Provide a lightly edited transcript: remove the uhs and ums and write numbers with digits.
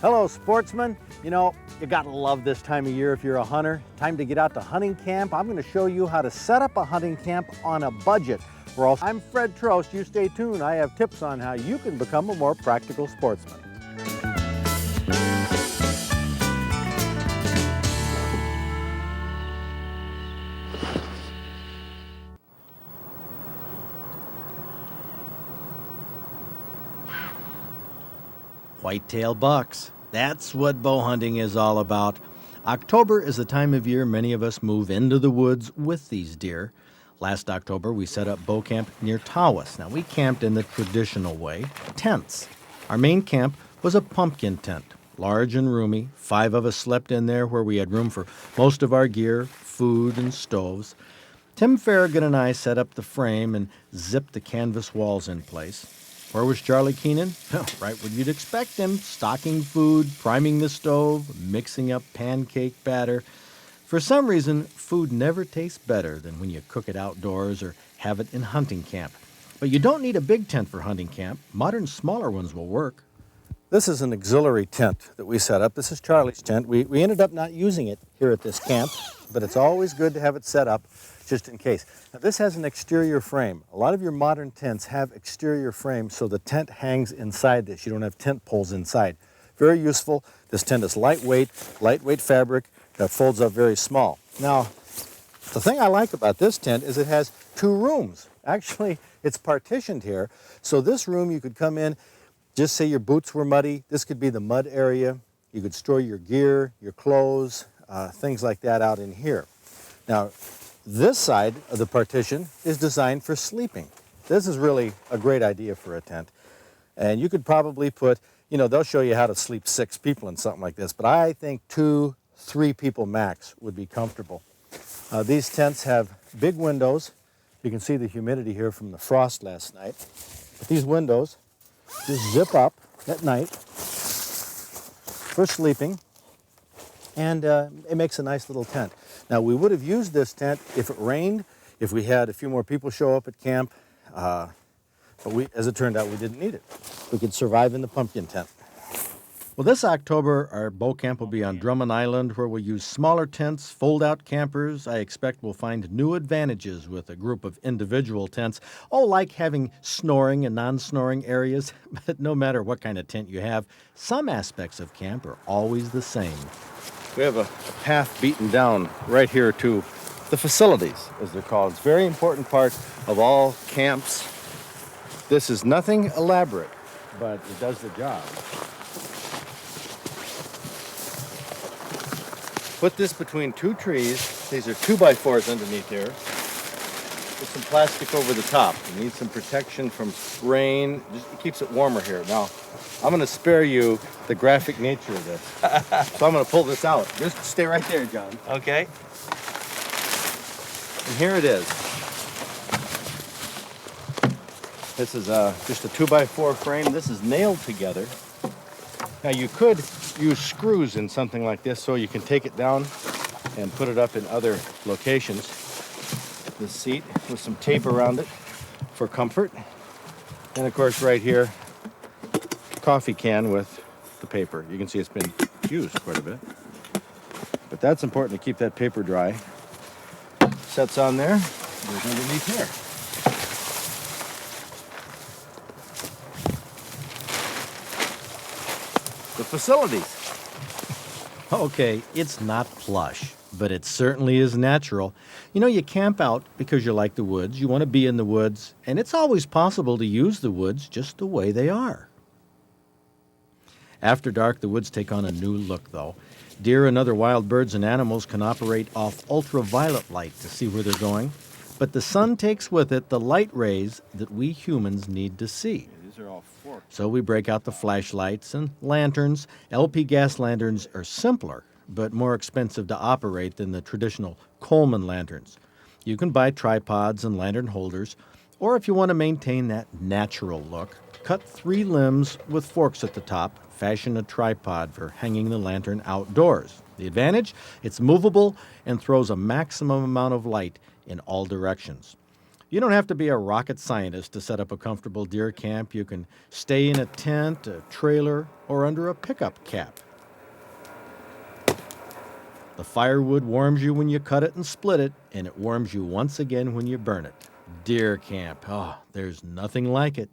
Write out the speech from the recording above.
Hello, sportsman. You know, you gotta love this time of year if you're a hunter. Time to get out to hunting camp. I'm gonna show you how to set up a hunting camp on a budget. I'm Fred Trost. You stay tuned. I have tips on how you can become a more practical sportsman. Whitetail bucks. That's what bow hunting is all about. October is the time of year many of us move into the woods with these deer. Last October, we set up bow camp near Tawas. Now, we camped in the traditional way, tents. Our main camp was a pumpkin tent, large and roomy. 5 of us slept in there where we had room for most of our gear, food, and stoves. Tim Farragut and I set up the frame and zipped the canvas walls in place. Where was Charlie Keenan? Right where you'd expect him, stocking food, priming the stove, mixing up pancake batter. For some reason, food never tastes better than when you cook it outdoors or have it in hunting camp. But you don't need a big tent for hunting camp. Modern smaller ones will work. This is an auxiliary tent that we set up. This is Charlie's tent. We ended up not using it here at this camp, but it's always good to have it set up just in case. Now, this has an exterior frame. A lot of your modern tents have exterior frames, so the tent hangs inside this. You don't have tent poles inside. Very useful. This tent is lightweight fabric that folds up very small. Now, the thing I like about this tent is it has 2 rooms. Actually, it's partitioned here. So this room you could come in, just say your boots were muddy. This could be the mud area. You could store your gear, your clothes, things like that out in here. Now, this side of the partition is designed for sleeping. This is really a great idea for a tent. And you could probably put, they'll show you how to sleep 6 people in something like this, but I think 2, 3 people max would be comfortable. These tents have big windows. You can see the humidity here from the frost last night. But these windows just zip up at night for sleeping, and it makes a nice little tent. Now, we would have used this tent if it rained, if we had a few more people show up at camp, but as it turned out, we didn't need it. We could survive in the pumpkin tent. Well, this October, our bow camp will be on Drummond Island, where we'll use smaller tents, fold-out campers. I expect we'll find new advantages with a group of individual tents. Like having snoring and non-snoring areas. But no matter what kind of tent you have, some aspects of camp are always the same. We have a path beaten down right here to the facilities, as they're called. It's a very important part of all camps. This is nothing elaborate, but it does the job. Put this between 2 trees. These are 2x4s underneath here. Put some plastic over the top. You need some protection from rain. It keeps it warmer here. Now, I'm going to spare you the graphic nature of this. So I'm going to pull this out. Just stay right there, John. Okay. And here it is. This is just a 2x4 frame. This is nailed together. Now, you could use screws in something like this so you can take it down and put it up in other locations. The seat with some tape around it for comfort. And of course, right here, coffee can with the paper. You can see it's been used quite a bit. But that's important to keep that paper dry. Sets on there, goes underneath here. The facilities. Okay, it's not plush, but it certainly is natural. You camp out because you like the woods, you want to be in the woods, and it's always possible to use the woods just the way they are. After dark, the woods take on a new look, though. Deer and other wild birds and animals can operate off ultraviolet light to see where they're going, but the sun takes with it the light rays that we humans need to see. These are all forked. So we break out the flashlights and lanterns. LP gas lanterns are simpler, but more expensive to operate than the traditional Coleman lanterns. You can buy tripods and lantern holders, or if you want to maintain that natural look, cut 3 limbs with forks at the top, fashion a tripod for hanging the lantern outdoors. The advantage? It's movable and throws a maximum amount of light in all directions. You don't have to be a rocket scientist to set up a comfortable deer camp. You can stay in a tent, a trailer, or under a pickup cap. The firewood warms you when you cut it and split it, and it warms you once again when you burn it. Deer camp. Oh, there's nothing like it.